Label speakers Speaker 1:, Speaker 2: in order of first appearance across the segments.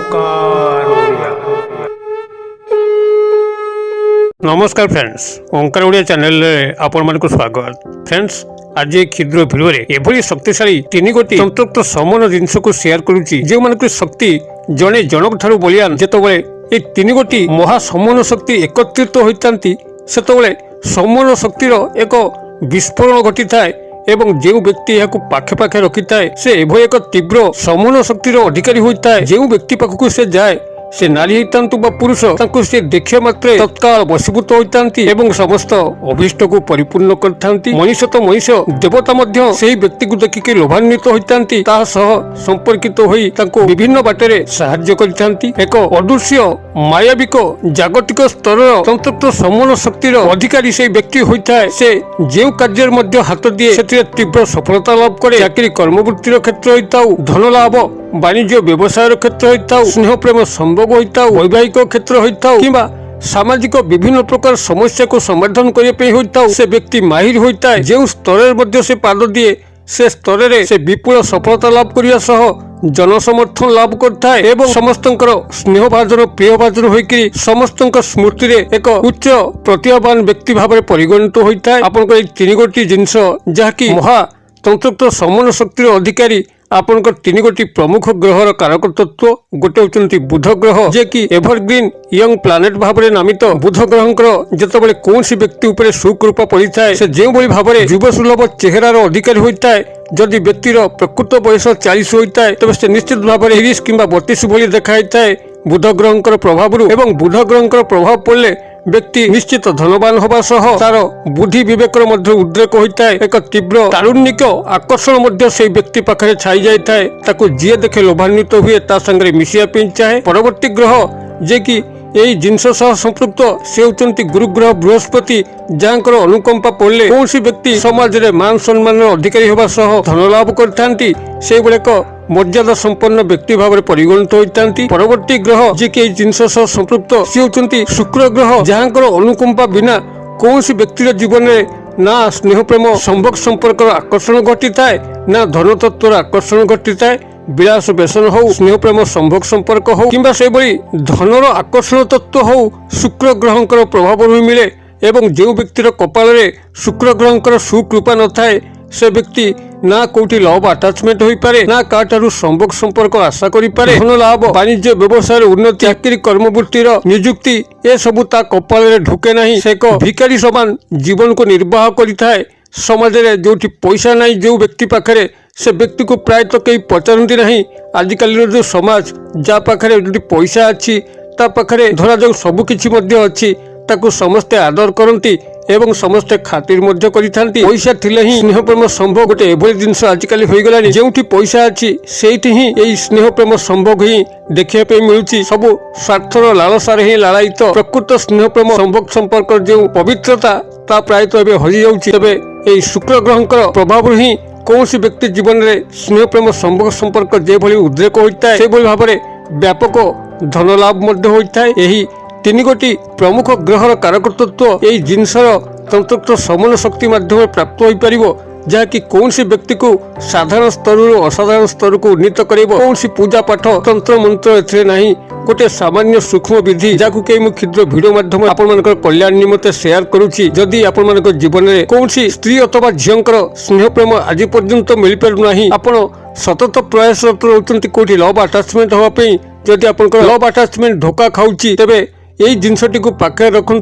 Speaker 1: ओंकार ओडिया। नमस्कार फ्रेंड्स, ओंकार ओडिया चैनल आपण मानक स्वागत। फ्रेंड्स, आज एक क्षुद्र भिडियो एभली शक्तिशाली तीन गोटी संतृप्त समान जिनस को शेयर करुच्ची जो मान शक्ति जड़े जनक ठारू बलियान जेतबले ये तीन गोटी महासमान शक्ति एकत्रित होता सेतबले समान शक्तिर एक विस्फोरण घटी थाए एवं जो व्यक्ति यह पाखे पाखे रखी थाए से एभली एक तीव्र समान शक्तिर अधिकारी होता है। जो व्यक्ति पाखक से जाए से नारी होता बा पुरुष तांको से देखिया मात्रे तत्काल वशीभूत होता एवं समस्त अभिष्ट को परिपूर्ण करथांती। मनुष्य तो मनुष्य देवता मध्य सेही व्यक्ति को देखिके लोभान्वित होइतांती ता सह संपर्कित होई तांको विभिन्न बाटरे सहाय्य करथांती। एक अदृश्य मायाविक जागतिक स्तर संतृप्त समान शक्तिर अधिकारी से व्यक्ति होइताए से जे कार्य मध्य हाथ दिए से तीव्र सफलता लाभ करे। चाकरी कर्मवृत्तिर क्षेत्र होइताउ, धन लाभ वाणिज्य व्यवसाय क्षेत्र होइताउ, स्नेह प्रेम संभोग होइताउ, वैवाहिक क्षेत्र होइताउ किंबा सामाजिक विभिन्न प्रकार समस्या को समाधान करने होइताउ से व्यक्ति माहिर होता है। जो स्तर मध्य से पाद दिए से स्तर से विपुल सफलता लाभ करने सह जनसमर्थन लाभ करता है एवं समस्तंकर स्नेह भाजन प्रिय भाजन होकर समस्तंकर स्मृति रे एक उच्च प्रतिभावान व्यक्ति भाव में परिगणित होता है। आपन तीन गोटी जिनस जहाँकि महा संतृप्त समान शक्तिर अधिकारी आपनकर तीन गोटी प्रमुख ग्रहर कारक तत्व गोटे होचंती बुध ग्रह जे कि एवरग्रीन यंग प्लानेट भाव में नामित। बुध ग्रहंकर जेतबेले कोनसी व्यक्ति उपरे सुकृपा पड़ी थाए से जो भली भाव में युव सुलभ चेहरार अधिकारी होता है। जदि व्यक्तिर प्रकृत बयस 40 होता है तबे से निश्चित भाव में 30 किंबा 32 भली देखाई थाए बुध ग्रहंकर प्रभाव एवं बुध ग्रहंकर प्रभाव पड़े व्यक्ति निश्चित धनवान होगा सह तार बुद्धि विवेक उद्रेक होता है। एक तीव्र तारुण्यक आकर्षण मध्य से व्यक्ति पाखे छाई जाए ताको जी देखे लोभान्वित हुए ता संगे मिशिया चाहे। परवर्ती ग्रह जे कि यही जिनस सह संपृक्त से होती गुरु ग्रह बृहस्पति जहाँकर अनुकंपा पड़े कौन व्यक्ति समाज में मान सम्मान अधिकारी होगा सह धन लाभ करथांती से गुड़ाक मर्यादा संपन्न व्यक्ति भाव में परिगणित होता। परवर्ती ग्रह जे कि जिनस सह संपृक्त सी होती शुक्र ग्रह जहाँकर अनुकंपा बिना कौन व्यक्तिर जीवन में ना स्नेह प्रेम संभोग संपर्क आकर्षण घटी थाए ना धन तत्वर आकर्षण घटी थाए। विलास व्यसन हो स्नेह प्रेम संभोग संपर्क हो किंबा से धनर आकर्षण तत्व हो शुक्र ग्रहंकर प्रभाव ही मिले एवं जो व्यक्तिर कपाल रे शुक्र ग्रहंकर सुकृपा न थाए से व्यक्ति ना कोठी लव अटैचमेंट होई पारे ना काठारु संभोग संपर्क आशा करि पारे। धन लाभ वाणिज्य व्यवसाय उन्नति चाकरी कर्मवृत्तिर नियुक्ति ए सबु ता कपाल रे ढुके नहीं। से एक भिखारी समान जीवन को निर्वाह करिथाए। समाज रे जोठी पैसा नहीं जो व्यक्ति पाखरे से व्यक्ति को प्रायतः कहीं पचारती नहीं। आजिकल जो समाज जा पाखरे जो पैसा अच्छी ता पाखरे धरा जो सबकिछि मध्य अच्छी ताकू समस्ते आदर करती एवं समस्ते खातिर मध्य करिथांती। पैसा थिले ही स्नेह प्रेम संभोग गोटे एभली जिनस आजिकल हो गलानी जोठी पैसा अच्छी सेठी ही यही स्नेह प्रेम संभोग ही देखिया पे मिलुची। सब स्वार्थर लालसार ही लालायित प्रकृत स्नेह प्रेम संभोग संपर्क जो पवित्रता ता प्रायतः एबे हरि जाउची। तबे एही शुक्र ग्रहंकर प्रभाव ही कौन व्यक्ति जीवन में स्नेह प्रेम संभोग संपर्क जो भली उद्रेक होता है से भाव में व्यापक धन लाभ होता है। यही तीन गोटी प्रमुख ग्रहर कारक तत्व यही जिनसर संतृप्त समान शक्ति माध्यम प्राप्त हो पार जहाँकि कौन व्यक्ति को साधारण स्तर असाधारण स्तर को उन्नीत कर कौन पूजा पाठ तंत्र मंत्र ए नहीं गोटे सामान्य सूक्ष्म विधि जहाँ कई क्षुद्र भिडियो माध्यम आपण कल्याण निमंते शेयर करुच्ची। जदि आपण जीवन में कौन स्त्री अथवा झीर स्नेह प्रेम आज पर्यंत मिल पारना आपण सतत प्रयासरत रहते कौटी लव अटैचमेंट होगापी जदि आप लव अटैचमेंट धोखा खाऊची तेबे यही जिनसटी को पाखे रखु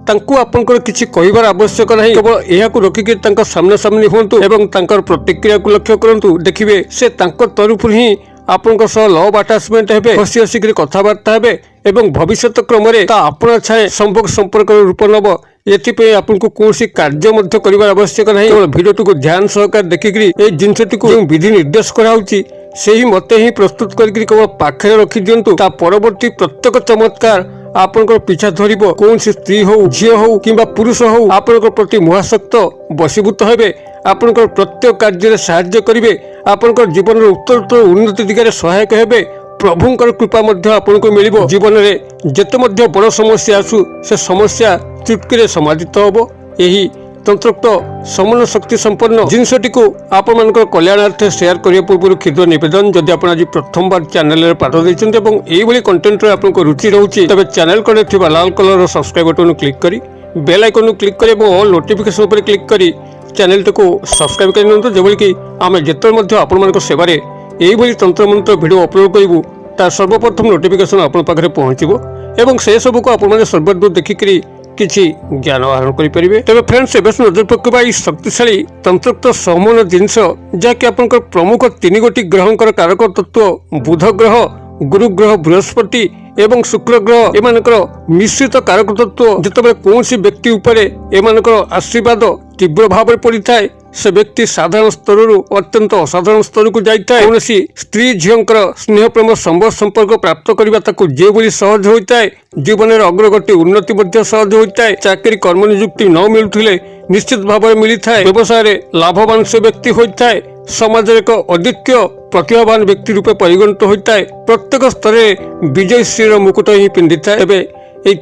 Speaker 1: तांकु आपनकर किछि कहिबार आवश्यक नहीं। केवल यह रखिक सामने सामने हुंतु एवं तांकर प्रतिक्रिया को लक्ष्य करंतु देखिबे से तांकर तरफ ही आपनकर सह लव अटैचमेंट हेबे हसी हसी कथबार्ता हेबे एवं भविष्यत क्रम में ता आपना छाए संभोग संपर्क रूप नब। एथिपे आपनको कौन कार्य मध्य करिबार आवश्यक नहीं। केवल भिडियोटी को ध्यान सहकार देखिक जिनसटी को विधि निर्देश कराउची से ही मते ही प्रस्तुत करके केवल पाखे रखी दिंतु। ता परवर्ती प्रत्येक चमत्कार आपनकर पीछा धरिबो। कौन स्त्री हो झी हो किंबा पुरुष हो आपनकर प्रति महाशक्त वशीभूत हेबे आपनकर प्रत्येक कार्य साहाय्य करिवे आपनकर जीवन उत्तरोत्तर उन्नति दिगरे सहायक हेबे। प्रभुंकर कृपा मध्य आपनको मिलिबो। जीवन में जेते मध्य बड़ समस्या आसु से समस्या चुटकी समाधित होबो। यही तंत्रोक्त समान शक्ति संपन्न जिनसटी को आपण मानकर कल्याणार्थ शेयर करिया पूर्व क्षुद्र निवेदन जदि आपण आज प्रथम बार चैनल रे पाठ दैछन्ते एवं एई भली कंटेंट रे आपनको रुचि रहउछि तबे चैनल कने थिबा लाल कलर सब्सक्राइब बटन क्लिक करी बेल आइकन क्लिक करी एवं ऑल नोटिफिकेशन पर क्लिक करी चैनल को सब्सक्राइब कर नियंतु जेबोली कि आमे जेतल मध्ये आपण मानकर सेवारे एई भली तंत्र मंत्र वीडियो अपलोड करिवु ता सर्वप्रथम नोटिफिकेशन आपण पाखरे पहुंचिबो एवं से सब को आपण माने सर्वदूर देखिकरी किछि ज्ञान आहरण करि परिबे। तबे फ्रेंड्स एबे नजर पकेबा ई शक्तिशाली तंत्रोक्त समान जिनस जाकि आपनकर प्रमुख तीन गोटी ग्रहंकर कारक तत्व बुध ग्रह गुरु ग्रह बृहस्पति एवं शुक्र ग्रह एमानकर मिश्रित कारक तत्व जेतबे कोनसी व्यक्ति उपरे एमानकर आशीर्वाद तीव्र भाव पड़ी थाए से व्यक्ति साधारण स्तर अत्यंत असाधारण स्तर को जाइए कौन स्त्री झींकर स्नेह प्रेम संबंध संपर्क प्राप्त करने जो भली सहज होता है जीवन में अग्रगति उन्नति सहज होता है चाकरी कर्म नियुक्ति न मिलुले निश्चित भाव में मिलता है व्यवसाय लाभवान से व्यक्ति होता है समाज एक अद्वितीय प्रतिभावान व्यक्ति रूपे परिगणित होता है प्रत्येक स्तर में विजय श्री मुकुट ही पिंधि थाए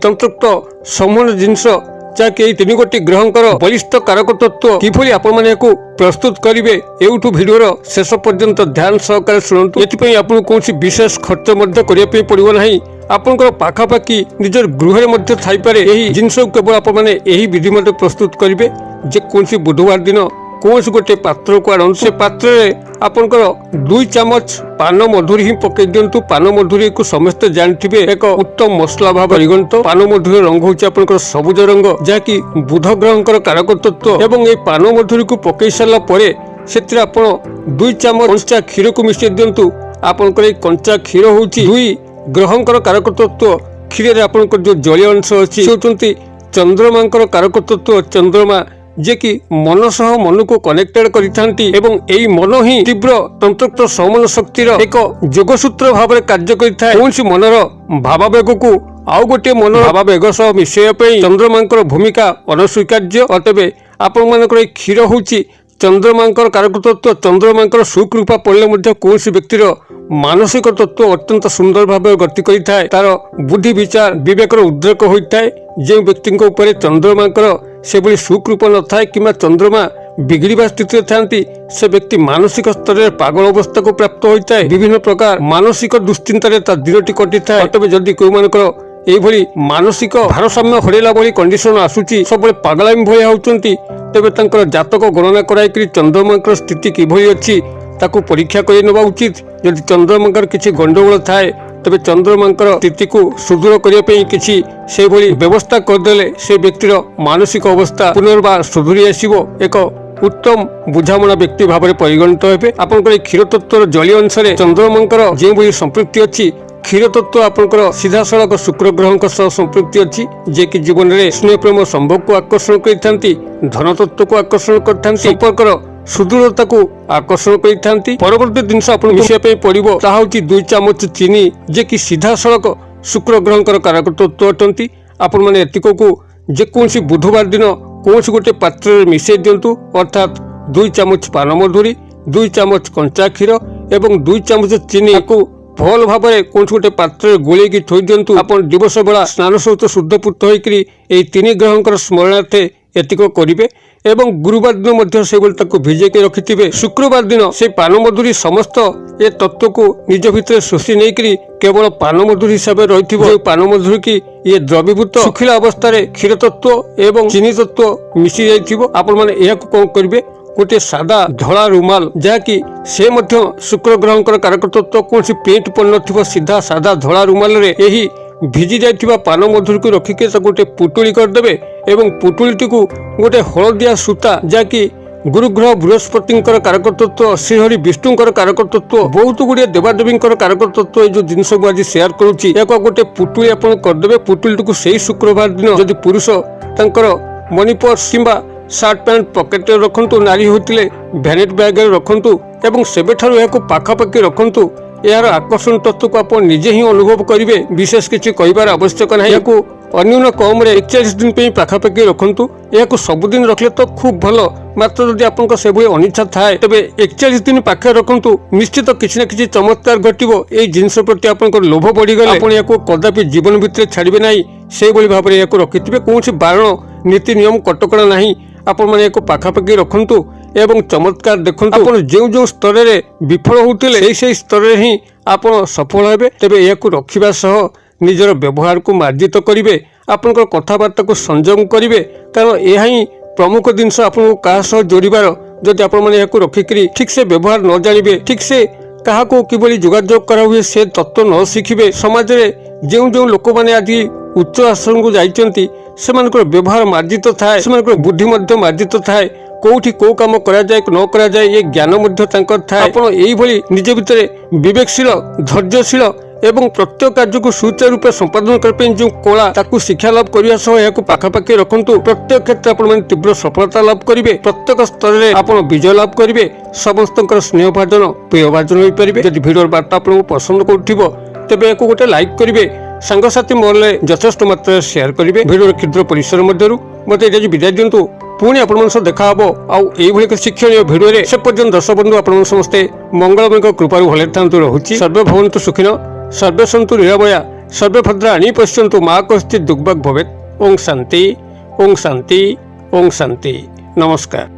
Speaker 1: तंत्रोक्त समान जिनस जहाँकि तीन गोटी ग्रहंकर बलिष्ठ कारक तत्व किभली आपण माने को प्रस्तुत करिवे एउठु वीडियोर शेष पर्यंत ध्यान सहकारे शुणु एथिपई आपन कोनसी विशेष खर्च मध्य करिया पे पड़िबो नाही आपनकर पाखापाखी निजर गृह मध्य थाई पारे एही जिनस केवल आपण माने एही विधि मध्य प्रस्तुत करिवे जे कोनसी बुधवार दिन कौन गोटे पात्र को आनंद से पात्र आपनकर 2 चामच पान मधुरी ही पकई दिंतु पान मधुरी को समस्ते जानथिबे एक उत्तम मसला भाव परिगणित पान मधुरी रंग होछि आपनकर सबुज रंग जाकि बुध ग्रहंकर कारक तत्व एवं ए पान मधुरी को पकई साला परे सेतिर आपण 2 चामच कंचा क्षीर को मिसै दिंतु आपनकर ए कंचा क्षीर होछि 2 ग्रहंकर कारक तत्व क्षीर रे आपनकर जो जलीय अंश अछि होचंती चंद्रमांकर कारक तत्व चंद्रमा जे कि मन सह मन को कनेक्टेड करिथांती एवं एई मन ही तीव्र तंत्रोक्त समान शक्तिर एक जोगसूत्र भाव में कार्य करिथाय कोनसी मनर भावावेग को आउ गोटे मन भावावेग सह मिसेया पई चंद्रमांकर भूमिका अनस्वीकार्य अतबे आपण मानकर क्षीर होची चंद्रमांकर कारक तत्व चंद्रमांकर सुकृपा पड़े मध्य कोनसी व्यक्तिर मानसिक तत्व अत्यंत सुंदर भाव गति करिथाय तार बुद्धि विचार विवेकर उद्रेक होइथाय जे व्यक्ति ऊपर चंद्रमांकर से भली सुकृप न थाए कि चंद्रमा बिगड़वा स्थिति थांती से व्यक्ति मानसिक स्तर में पागल अवस्था को प्राप्त होता है विभिन्न प्रकार मानसिक दुश्चिंतार दिनटी कटि थाए तबे जदि कोई मानकर एभली मानसिक भारसाम्य हरेला भली कंडीशन आसुची सब पागलामी भया होचंती तबे तांकर जातक गणना कराई करी चंद्रमांकर स्थिति किभली अछि ताकू परीक्षा करि नेबा उचित यदि चंद्रमांकर किछि गंडगोल थाए तबे चंद्रमांकर स्थिति को सुदृढ़ करिया पई किछि से भली व्यवस्था करदेले से व्यक्तिर मानसिक अवस्था पुनर्बार सुधुरी आसीबो एक उत्तम बुझामणा व्यक्ति भाव में परिगणित हेबे आपनकर क्षीर तत्वर जलीय अंश चंद्रमांकर जे भली संपृक्ति अछि क्षीर तत्व आपनकर सीधा सड़क शुक्र ग्रहंक सह संपृक्ति अछि जे कि जीवन में स्नेह प्रेम संभोग को आकर्षण करिथांती धन तत्व को आकर्षण करथांती संपर्कर सुदृढ़ता को आकर्षण करिथांती परवर्ती जिनस आपन मिसिया पे पड़िबो ता होची 2 चामच चीनी जे कि सीधा सड़क शुक्र ग्रहंकर कारक तत्व अटंती आपण माने एतिको को जे कोनसी बुधवार दिन कोनसी गोटे पात्र रे मिसै दियंतु अर्थात 2 चामच पान मधुरी 2 चामच कंचा क्षीर एवं 2 चामच चीनी को भल भाव में कौन गोटे पात्र गोल थोई दिंतु आपन दिवस बेला स्नान सहित शुद्धपूत होकरी एई 3 ग्रहंकर स्मरणार्थे एतिक करिवे एवं गुरुवार दिन मध्य से भिजे के रखिथिबे शुक्रवार दिन से पान मधुरी समस्त ए तत्व को निज भितर शोषि नहीं केवल पान मधुरी हिसाब से रही पान मधुरी की ये द्रवीभूत सुखिला अवस्था क्षीर तत्व एवं चीनी तत्व मिसी जाइथिबो आपण माने एहा को कोन करिवे गोटे सादा धला रुमाल जहाँकि से मध्य शुक्र ग्रहंकर कारक तत्व कौन प्रिंट पड़ सीधा सादा धला रुमाल रे यही भिजी जाइथिबा पान मधुरी को रखिके गोटे पुटुली करदेबे एवं पुटुलीटी को गोटे हलदिया सूता जहाँकि गुरुग्रह बृहस्पति कारक तत्व श्रीहरि विष्णुकर कारक तत्व बहुत गुड़िया देवादेवी कारक तत्व जो जिनस आज शेयर करुच्ची गोटे पुटुली आप करदेबे पुटुली को सही शुक्रवार दिन जदि पुरुष तांकर मनी पर्स किंबा सार्ट पैंट पकेट रखंतु नारी होतिले भैनेट बैग रखंतु एवं सेबेठारु याको पाखापाखि रखंतु यार आकर्षण तत्व को आप निजे ही अनुभव करेंगे विशेष किसी कहबार आवश्यक ना अन्यून कम 41 दिन पे पाखापाखि रखंतु यह सबुदिन रखले तो खूब भल मात्र जदि आपन से भली अनिच्छा थाए तबे 41 दिन पाखे रखंतु निश्चित किसी न किसी चमत्कार घटिबो ए जिनस प्रति आपन लोभ बढ़ी गले आपन याको कदापि जीवन भितर छाड़िबे नाही से भली भाबरे याको रखिथिबे कोनसी बारण नीति नियम कटकड़ा नाही ଆପଣମାନେ ଏକ ପାଖାପାଖି ରଖନ୍ତୁ ଏବଂ ଚମତ୍କାର ଦେଖନ୍ତୁ। ଆପଣ ଯେଉଁ ସ୍ତରରେ ବିଫଳ ହେଉଥିଲେ ସେହି ସ୍ତରରେ ହିଁ ଆପଣ ସଫଳ ହେବେ। ତେବେ ଏହାକୁ ରଖିବା ସହ ନିଜର ବ୍ୟବହାରକୁ ମାର୍ଜିତ କରିବେ, ଆପଣଙ୍କର କଥାବାର୍ତ୍ତାକୁ ସଂଯମ କରିବେ, କାରଣ ଏହା ହିଁ ପ୍ରମୁଖ ଜିନିଷ ଆପଣଙ୍କୁ କାହା ସହ ଯୋଡ଼ିବାର। ଯଦି ଆପଣମାନେ ଏହାକୁ ରଖିକରି ଠିକ୍ ସେ ବ୍ୟବହାର ନ ଜାଣିବେ, ଠିକ୍ ସେ କାହାକୁ କିଭଳି ଯୋଗାଯୋଗ କରାହୁଏ ସେ ତତ୍ତ୍ୱ ନ ଶିଖିବେ, ସମାଜରେ ଯେଉଁ ଲୋକମାନେ ଆଜି ଉଚ୍ଚ ଆଶ୍ରମକୁ ଯାଇଛନ୍ତି ସେମାନଙ୍କର ବ୍ୟବହାର ମାର୍ଜିତ ଥାଏ, ସେମାନଙ୍କର ବୁଦ୍ଧି ମଧ୍ୟ ମାର୍ଜିତ ଥାଏ, କୋଉଠି କୋଉ କାମ କରାଯାଏ ନ କରାଯାଏ ଏ ଜ୍ଞାନ ମଧ୍ୟ ତାଙ୍କର ଥାଏ। ଆପଣ ଏଇଭଳି ନିଜ ଭିତରେ ବିବେକଶୀଳ, ଧୈର୍ଯ୍ୟଶୀଳ ଏବଂ ପ୍ରତ୍ୟେକ କାର୍ଯ୍ୟକୁ ସୁଚାରୁ ରୂପେ ସମ୍ପାଦନ କରିବା ପାଇଁ ଯେଉଁ କଳା ତାକୁ ଶିକ୍ଷା ଲାଭ କରିବା ସହ ଏହାକୁ ପାଖାପାଖି ରଖନ୍ତୁ। ପ୍ରତ୍ୟେକ କ୍ଷେତ୍ରରେ ଆପଣମାନେ ତୀବ୍ର ସଫଳତା ଲାଭ କରିବେ, ପ୍ରତ୍ୟେକ ସ୍ତରରେ ଆପଣ ବିଜୟ ଲାଭ କରିବେ, ସମସ୍ତଙ୍କର ସ୍ନେହ ଭାଜନ ପ୍ରିୟ ଭାଜନ ହୋଇପାରିବେ। ଯଦି ଭିଡ଼ିଓର ବାର୍ତ୍ତା ଆପଣଙ୍କୁ ପସନ୍ଦ କରୁଥିବ ତେବେ ଏହାକୁ ଗୋଟେ ଲାଇକ୍ କରିବେ, ସାଙ୍ଗସାଥୀ ମହଲରେ ଯଥେଷ୍ଟ ମାତ୍ରାରେ ସେୟାର କରିବେ। ଭିଡ଼ିଓର କ୍ଷୁଦ୍ର ପରିସର ମଧ୍ୟରୁ ମୋତେ ଏଠି ବିଦାୟ ଦିଅନ୍ତୁ। ପୁଣି ଆପଣମାନଙ୍କ ସହ ଦେଖା ହେବ ଆଉ ଏଇଭଳି ଏକ ଶିକ୍ଷଣୀୟ ଭିଡ଼ିଓରେ। ସେ ପର୍ଯ୍ୟନ୍ତ ଦର୍ଶକ ବନ୍ଧୁ ଆପଣମାନେ ସମସ୍ତେ ମଙ୍ଗଳମୟଙ୍କ କୃପାରୁ ଭଲରେ ଥାନ୍ତୁ। ରହୁଛି। ସର୍ବେ ଭବନ୍ତୁ ସୁଖିନ, ସର୍ବେ ସନ୍ତୁ ନିରାମୟା, ସର୍ବେ ଭଦ୍ରାଣୀ ପଶ୍ୟନ୍ତୁ, ମା କଶ୍ଚିତ୍ ଦୁର୍ଭାଗ୍ୟ ଭବେତ୍। ଓಂ ଶାନ୍ତି, ଓଂ ଶାନ୍ତି, ଓଂ ଶାନ୍ତି। ନମସ୍କାର।